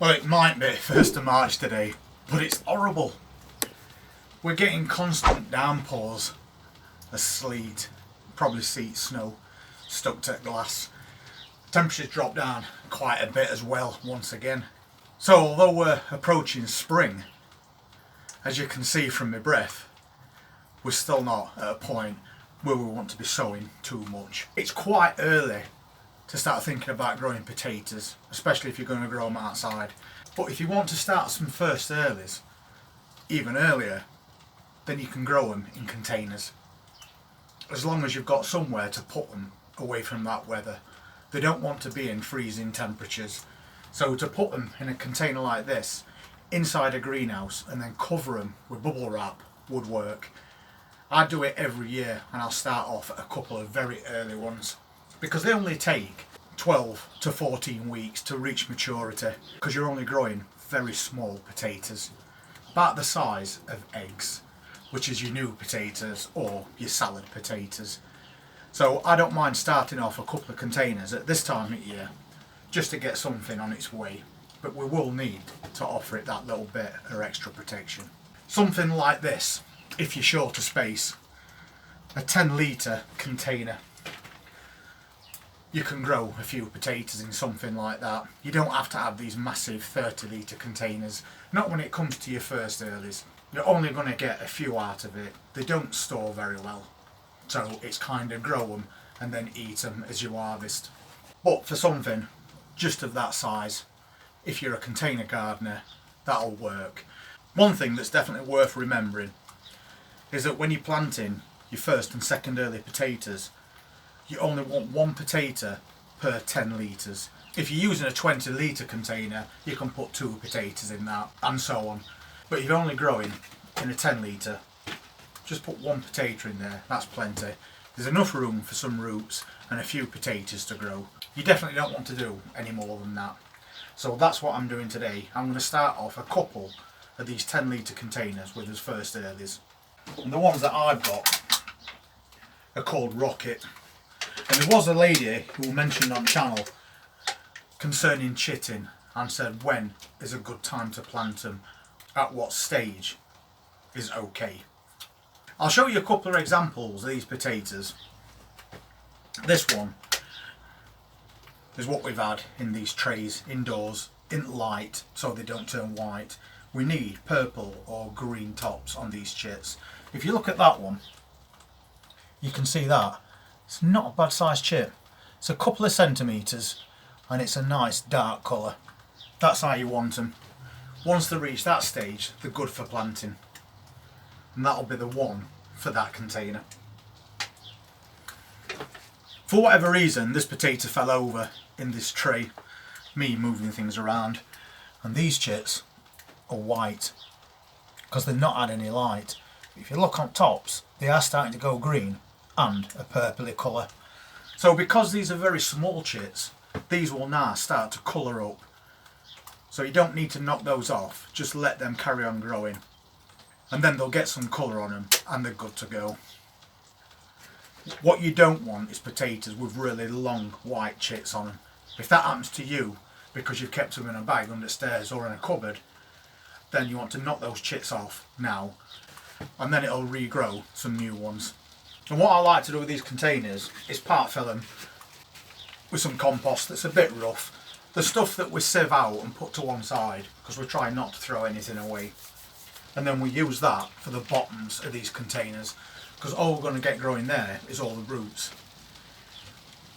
Well, it might be 1st of March today, but it's horrible. We're getting constant downpours of sleet, probably sleet snow stuck to glass. Temperatures drop down quite a bit as well once again. So although we're approaching spring, as you can see from my breath, we're still not at a point where we want to be sowing too much. It's quite early to start thinking about growing potatoes, especially if you're going to grow them outside. But if you want to start some first earlies even earlier, then you can grow them in containers. As long as you've got somewhere to put them away from that weather. They don't want to be in freezing temperatures. So to put them in a container like this, inside a greenhouse, and then cover them with bubble wrap would work. I do it every year, and I'll start off at a couple of very early ones, because they only take 12 to 14 weeks to reach maturity, because you're only growing very small potatoes, about the size of eggs, which is your new potatoes or your salad potatoes. So I don't mind starting off a couple of containers at this time of year just to get something on its way, but we will need to offer it that little bit of extra protection. Something like this, if you're short of space, a 10-litre container. You can grow a few potatoes in something like that. You don't have to have these massive 30-litre containers, not when it comes to your first earlies. You're only going to get a few out of it. They don't store very well. So it's kind of grow them and then eat them as you harvest. But for something just of that size, if you're a container gardener, that'll work. One thing that's definitely worth remembering is that when you're planting your first and second early potatoes, you only want one potato per 10 litres. If you're using a 20-litre container, you can put 2 potatoes in that, and so on. But if you're only growing in a 10-litre, just put 1 potato in there, that's plenty. There's enough room for some roots and a few potatoes to grow. You definitely don't want to do any more than that. So that's what I'm doing today. I'm going to start off a couple of these 10-litre containers with his first earlies. And the ones that I've got are called Rocket. And there was a lady who mentioned on channel concerning chitting and said when is a good time to plant them, at what stage is okay. I'll show you a couple of examples of these potatoes. This one is what we've had in these trays indoors in light so they don't turn white. We need purple or green tops on these chits. If you look at that one, you can see that it's not a bad sized chip. It's a couple of centimetres and it's a nice dark colour. That's how you want them. Once they reach that stage, they're good for planting. And that'll be the one for that container. For whatever reason, this potato fell over in this tray, me moving things around, and these chits are white because they've not had any light. If you look on tops, they are starting to go green and a purpley colour. So because these are very small chits, these will now start to colour up. So you don't need to knock those off, just let them carry on growing. And then they'll get some colour on them and they're good to go. What you don't want is potatoes with really long white chits on them. If that happens to you because you've kept them in a bag under stairs or in a cupboard, then you want to knock those chits off now, and then it'll regrow some new ones. And what I like to do with these containers is part fill them with some compost that's a bit rough. The stuff that we sieve out and put to one side because we're trying not to throw anything away. And then we use that for the bottoms of these containers because all we're going to get growing there is all the roots.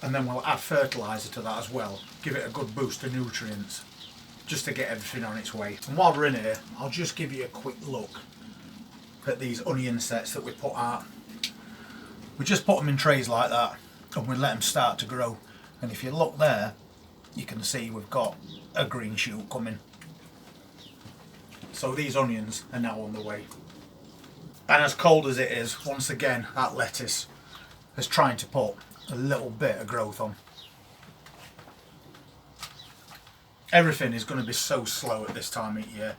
And then we'll add fertiliser to that as well, give it a good boost of nutrients just to get everything on its way. And while we're in here, I'll just give you a quick look at these onion sets that we put out. We just put them in trays like that and we let them start to grow. And if you look there, you can see we've got a green shoot coming. So these onions are now on the way. And as cold as it is, once again that lettuce is trying to put a little bit of growth on. Everything is going to be so slow at this time of year,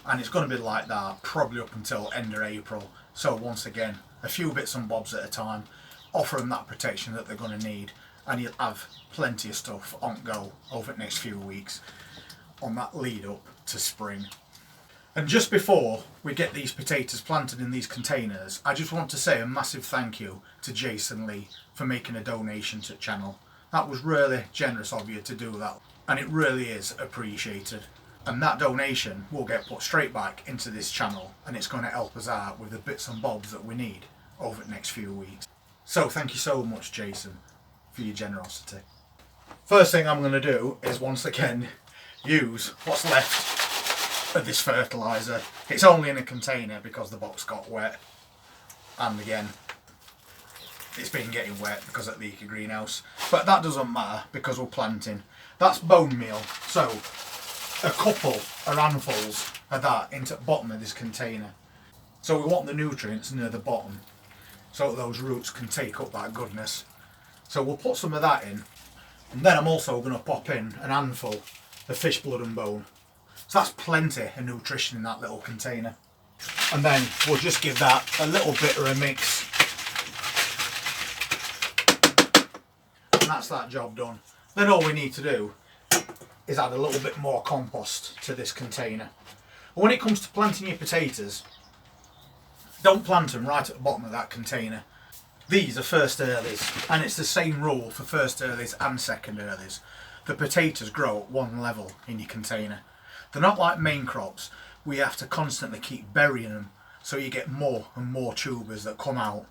and it's going to be like that probably up until end of April. So once again, a few bits and bobs at a time, offer them that protection that they're going to need, and you'll have plenty of stuff on go over the next few weeks. on that lead up to spring. And just before we get these potatoes planted in these containers, I just want to say a massive thank you to Jason Lee for making a donation to the channel. That was really generous of you to do that, and it really is appreciated. And that donation will get put straight back into this channel, and it's going to help us out with the bits and bobs that we need over the next few weeks. So thank you so much, Jason, for your generosity. First thing I'm going to do is once again use what's left of this fertiliser. It's only in a container because the box got wet, and again it's been getting wet because of the leaky greenhouse, but that doesn't matter because we're planting. That's bone meal, so a couple or handfuls of that into the bottom of this container. So we want the nutrients near the bottom so those roots can take up that goodness. So we'll put some of that in, and then I'm also going to pop in an handful of fish blood and bone. So that's plenty of nutrition in that little container. And then we'll just give that a little bit of a mix. And that's that job done. Then all we need to do is add a little bit more compost to this container. And when it comes to planting your potatoes, don't plant them right at the bottom of that container. These are first earlies, and it's the same rule for first earlies and second earlies. The potatoes grow at one level in your container. They're not like main crops. We have to constantly keep burying them so you get more and more tubers that come out.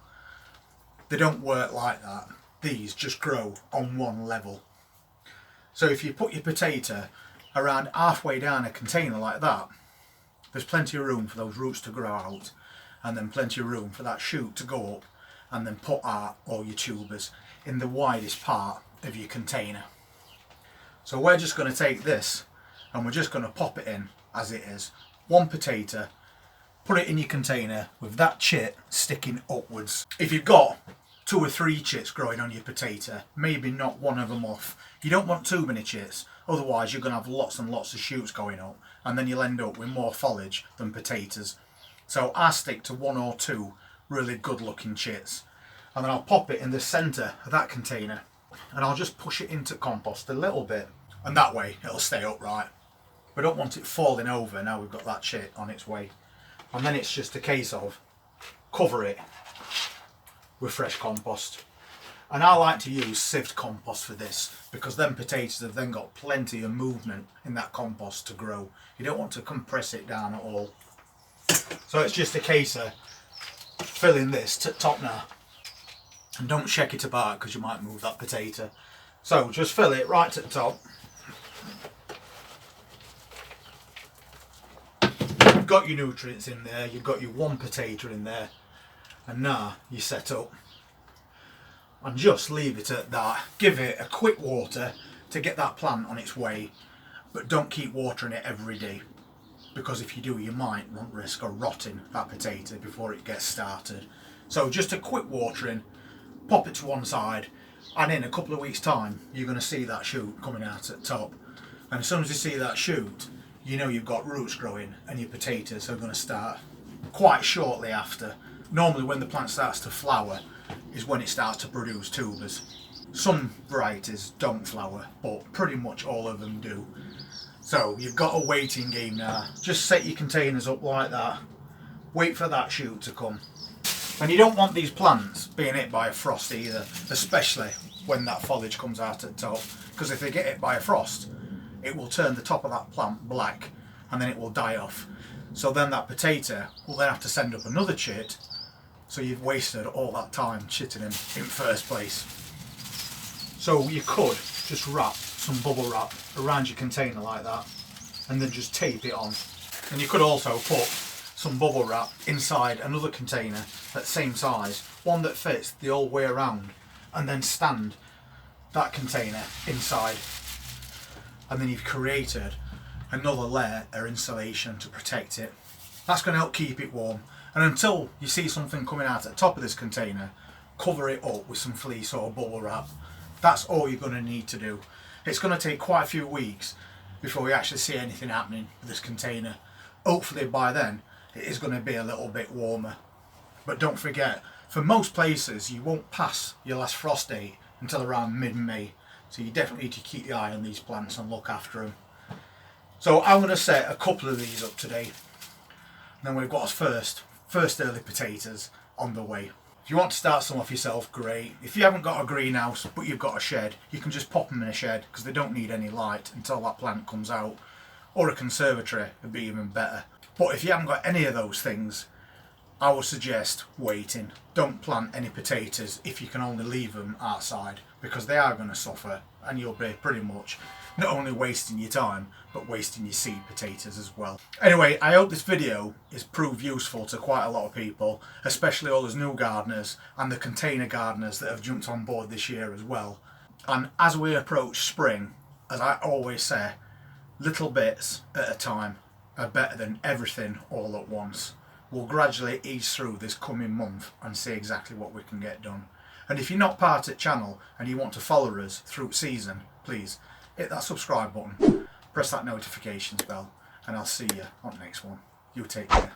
They don't work like that. These just grow on one level. So if you put your potato around halfway down a container like that, there's plenty of room for those roots to grow out, and then plenty of room for that shoot to go up, and then put out all your tubers in the widest part of your container. So we're just going to take this and we're just going to pop it in as it is. One potato, put it in your container with that chit sticking upwards. If you've got 2 or 3 chits growing on your potato, maybe knock one of them off. You don't want too many chits, otherwise you're going to have lots and lots of shoots going up, and then you'll end up with more foliage than potatoes. So I stick to 1 or 2 really good looking chits, and then I'll pop it in the centre of that container, and I'll just push it into compost a little bit, and that way it'll stay upright. We don't want it falling over now we've got that chit on its way. And then it's just a case of cover it with fresh compost. And I like to use sieved compost for this, because then potatoes have then got plenty of movement in that compost to grow. You don't want to compress it down at all. So it's just a case of filling this to the top now. And don't shake it about because you might move that potato. So just fill it right to the top. You've got your nutrients in there, you've got your 1 potato in there, and now you set up. And just leave it at that. Give it a quick water to get that plant on its way, but don't keep watering it every day, because if you do you might run risk of rotting that potato before it gets started. So just a quick watering, pop it to one side, and in a couple of weeks time you're going to see that shoot coming out at the top. And as soon as you see that shoot, you know you've got roots growing, and your potatoes are going to start quite shortly after. Normally when the plant starts to flower is when it starts to produce tubers. Some varieties don't flower, but pretty much all of them do. So you've got a waiting game now. Just set your containers up like that, wait for that shoot to come. And you don't want these plants being hit by a frost either, especially when that foliage comes out at the top, because if they get hit by a frost, it will turn the top of that plant black and then it will die off. So then that potato will then have to send up another chit, so you've wasted all that time chitting him in first place. So you could just wrap some bubble wrap around your container like that and then just tape it on. And you could also put some bubble wrap inside another container that same size, one that fits the whole way around, and then stand that container inside. And then you've created another layer of insulation to protect it. That's going to help keep it warm. And until you see something coming out at the top of this container, cover it up with some fleece or bubble wrap. That's all you're going to need to do. It's going to take quite a few weeks before we actually see anything happening with this container. Hopefully by then it is going to be a little bit warmer. But don't forget, for most places you won't pass your last frost date until around mid-May. So you definitely need to keep your eye on these plants and look after them. So I'm going to set a couple of these up today. And then we've got our first early potatoes on the way. If you want to start some off yourself, great. If you haven't got a greenhouse but you've got a shed, you can just pop them in a shed because they don't need any light until that plant comes out. Or a conservatory would be even better. But if you haven't got any of those things, I would suggest waiting. Don't plant any potatoes if you can only leave them outside, because they are going to suffer and you'll be pretty much not only wasting your time but wasting your seed potatoes as well. Anyway, I hope this video is proved useful to quite a lot of people, especially all those new gardeners and the container gardeners that have jumped on board this year as well. And as we approach spring, as I always say, little bits at a time are better than everything all at once. We'll gradually ease through this coming month and see exactly what we can get done. And if you're not part of the channel and you want to follow us through season, please hit that subscribe button, press that notifications bell, and I'll see you on the next one. You take care.